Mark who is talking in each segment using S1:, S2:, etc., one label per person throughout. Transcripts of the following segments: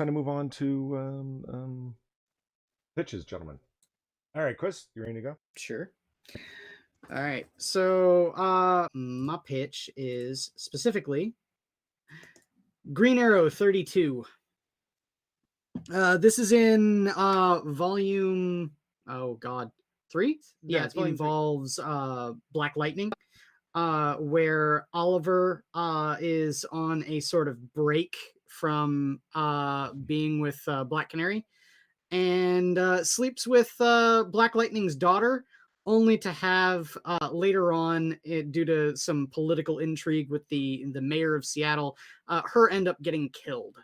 S1: time to move on to pitches, gentlemen. All right, Chris, you ready to go?
S2: Sure. All right. So my pitch is specifically Green Arrow 32. This is in volume 3.
S3: Yeah,
S2: That involves Black Lightning, where Oliver is on a sort of break from being with Black Canary, and sleeps with Black Lightning's daughter, only to have later on, due to some political intrigue with the mayor of Seattle, her end up getting killed.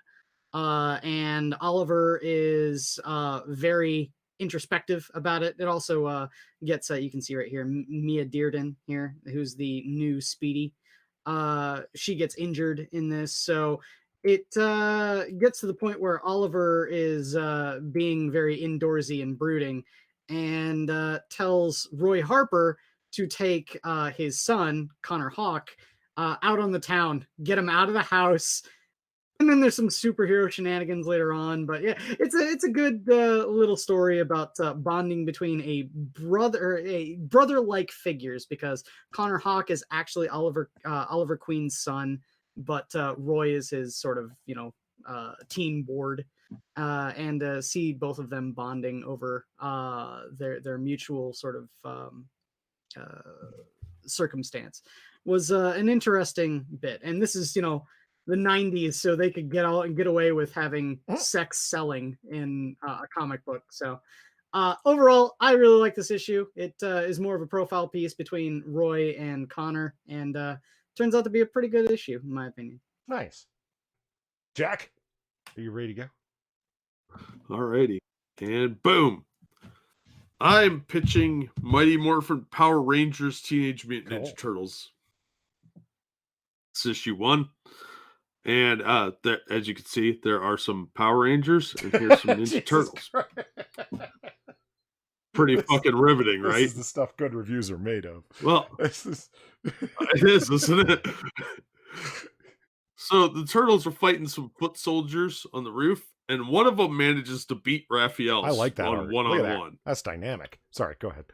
S2: And Oliver is very introspective about it. It also gets, you can see right here, Mia Dearden here, who's the new Speedy. She gets injured in this, so it gets to the point where Oliver is being very indoorsy and brooding, and tells Roy Harper to take his son, Connor Hawke, out on the town, get him out of the house. And then there's some superhero shenanigans later on, but yeah, it's a good little story about bonding between a brother-like figures, because Connor Hawke is actually Oliver Queen's son, but Roy is his sort of teen ward, and see both of them bonding over their mutual sort of circumstance was an interesting bit. And this is the 90s, so they could get away with having sex selling in a comic book. So overall, I really like this issue. It is more of a profile piece between Roy and Connor, and turns out to be a pretty good issue, in my opinion.
S1: Nice. Jack, are you ready to go?
S4: Alrighty. And boom. I'm pitching Mighty Morphin Power Rangers Teenage Mutant Ninja Turtles. It's issue 1. And there, as you can see, there are some Power Rangers, and here's some Ninja Turtles. Pretty fucking riveting, right?
S1: This is the stuff good reviews are made of.
S4: Well, it is, isn't it? So the Turtles are fighting some foot soldiers on the roof, and one of them manages to beat Raphael.
S1: I like that
S4: on one-on-one.
S1: That's dynamic. Sorry, go ahead.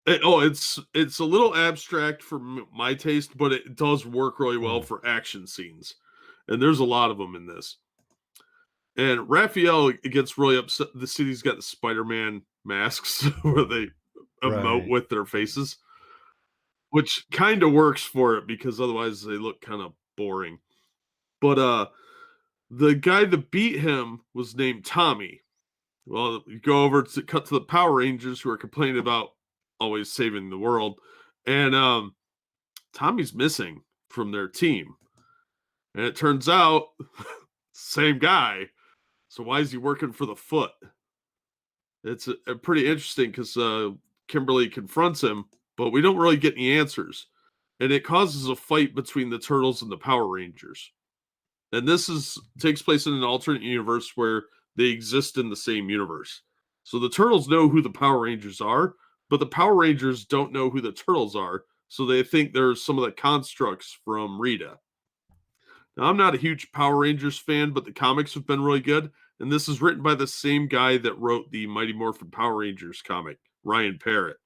S4: It's a little abstract for my taste, but it does work really well for action scenes, and there's a lot of them in this. And Raphael gets really upset. The city's got the Spider-Man masks where they emote with their faces, which kind of works for it because otherwise they look kind of boring. But the guy that beat him was named Tommy. Well, you go over to cut to the Power Rangers, who are complaining about always saving the world, and Tommy's missing from their team, and it turns out same guy. So why is he working for the Foot? It's a pretty interesting, because Kimberly confronts him, but we don't really get any answers, and it causes a fight between the Turtles and the Power Rangers. And this takes place in an alternate universe where they exist in the same universe. So the Turtles know who the Power Rangers are, but the Power Rangers don't know who the Turtles are, so they think they're some of the constructs from Rita. Now, I'm not a huge Power Rangers fan, but the comics have been really good, and this is written by the same guy that wrote the Mighty Morphin Power Rangers comic, Ryan Parrott.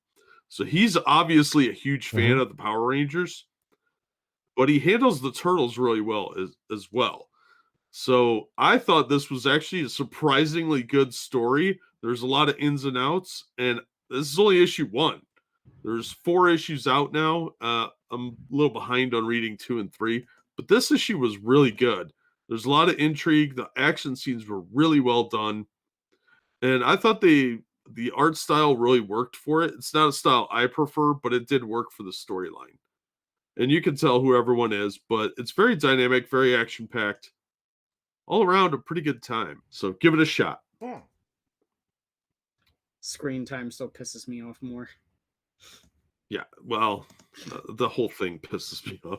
S4: So he's obviously a huge fan of the Power Rangers, but he handles the Turtles really well as well. So I thought this was actually a surprisingly good story. There's a lot of ins and outs, and this is only issue 1. There's 4 issues out now. I'm a little behind on reading 2 and 3, but this issue was really good. There's a lot of intrigue. The action scenes were really well done, and I thought the art style really worked for it. It's not a style I prefer, but it did work for the storyline. And you can tell who everyone is, but it's very dynamic, very action-packed. All around a pretty good time. So give it a shot.
S2: Screen time still pisses me off more.
S4: Yeah, well, the whole thing pisses me off.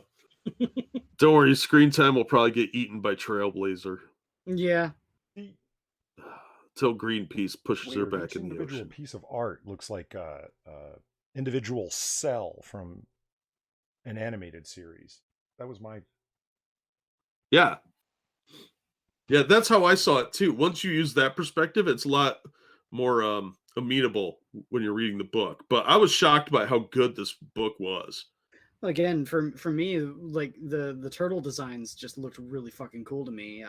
S4: Don't worry, screen time will probably get eaten by Trailblazer.
S2: Yeah.
S4: Till Greenpeace pushes her back in the
S1: individual
S4: ocean.
S1: Piece of art looks like a individual cell from an animated series. That was my...
S4: Yeah. Yeah, that's how I saw it too. Once you use that perspective, it's a lot more amenable when you're reading the book. But I was shocked by how good this book was.
S2: Again, for me, like the turtle designs just looked really fucking cool to me.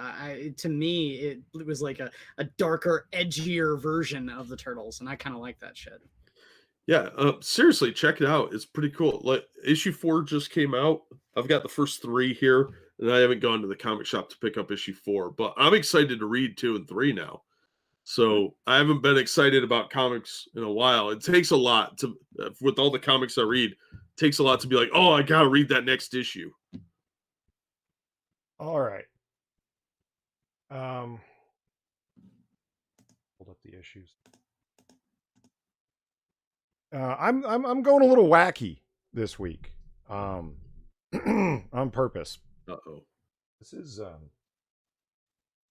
S2: To me, it was like a darker, edgier version of the turtles, and I kind of like that shit.
S4: Yeah, seriously, check it out. It's pretty cool. Like issue 4 just came out. I've got the first 3 here, and I haven't gone to the comic shop to pick up issue 4. But I'm excited to read 2 and 3 now. So I haven't been excited about comics in a while. It takes a lot to, with all the comics I read, it takes a lot to be like, oh, I gotta read that next issue.
S1: All right. Hold up the issues. I'm going a little wacky this week, on purpose.
S4: Uh-oh.
S1: This is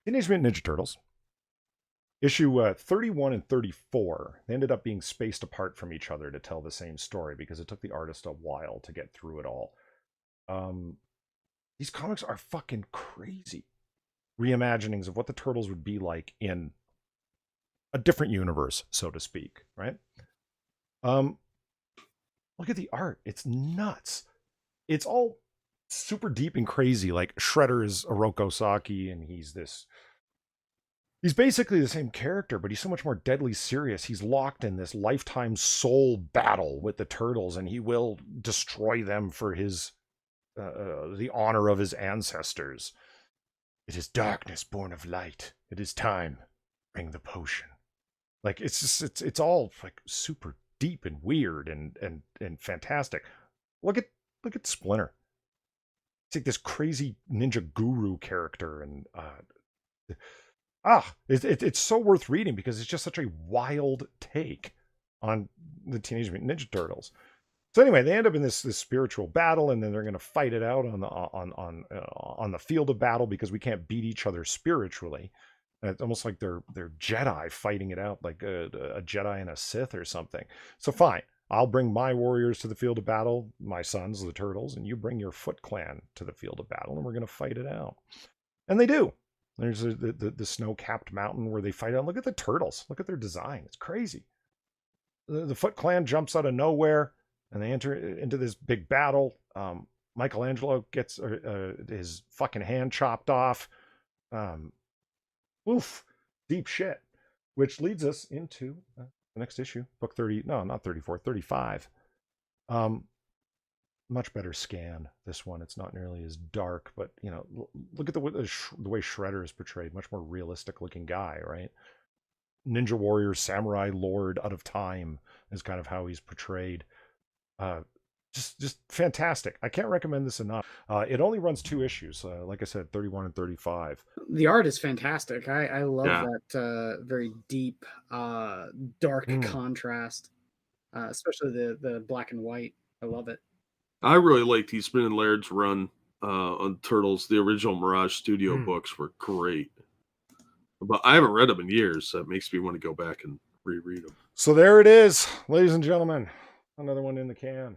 S1: Teenage Mutant Ninja Turtles. Issue 31 and 34. They ended up being spaced apart from each other to tell the same story because it took the artist a while to get through it all. These comics are fucking crazy. Reimaginings of what the Turtles would be like in a different universe, so to speak, right? Look at the art. It's nuts. It's all super deep and crazy. Like Shredder is Oroko Saki, and he's basically the same character, but he's so much more deadly serious. He's locked in this lifetime soul battle with the Turtles, and he will destroy them for his the honor of his ancestors. It is darkness born of light. It is time. Bring the potion. Like it's just it's all like super deep and weird and fantastic. Look at Splinter. It's like this crazy ninja guru character, and it's so worth reading because it's just such a wild take on the Teenage Mutant Ninja Turtles. So anyway, they end up in this spiritual battle, and then they're going to fight it out on the field of battle because we can't beat each other spiritually. It's almost like they're Jedi fighting it out, like a Jedi and a Sith or something. So fine, I'll bring my warriors to the field of battle, my sons, the Turtles, and you bring your Foot Clan to the field of battle, and we're going to fight it out. And they do. There's the snow-capped mountain where they fight out. Look at the Turtles. Look at their design. It's crazy. The Foot Clan jumps out of nowhere, and they enter into this big battle. Michelangelo gets his fucking hand chopped off. Oof, deep shit. Which leads us into the next issue, book 30. No, not 34, 35. Much better scan, this one. It's not nearly as dark, but you know, look at the way Shredder is portrayed. Much more realistic looking guy, right? Ninja warrior, samurai lord out of time is kind of how he's portrayed. Just fantastic. I can't recommend this enough. It only runs 2 issues, like I said, 31 and 35.
S2: The art is fantastic. I love that very deep, dark contrast, especially the black and white. I love it.
S4: I really liked Eastman and Laird's run on Turtles. The original Mirage Studio books were great. But I haven't read them in years. So that makes me want to go back and reread them.
S1: So there it is, ladies and gentlemen. Another one in the can.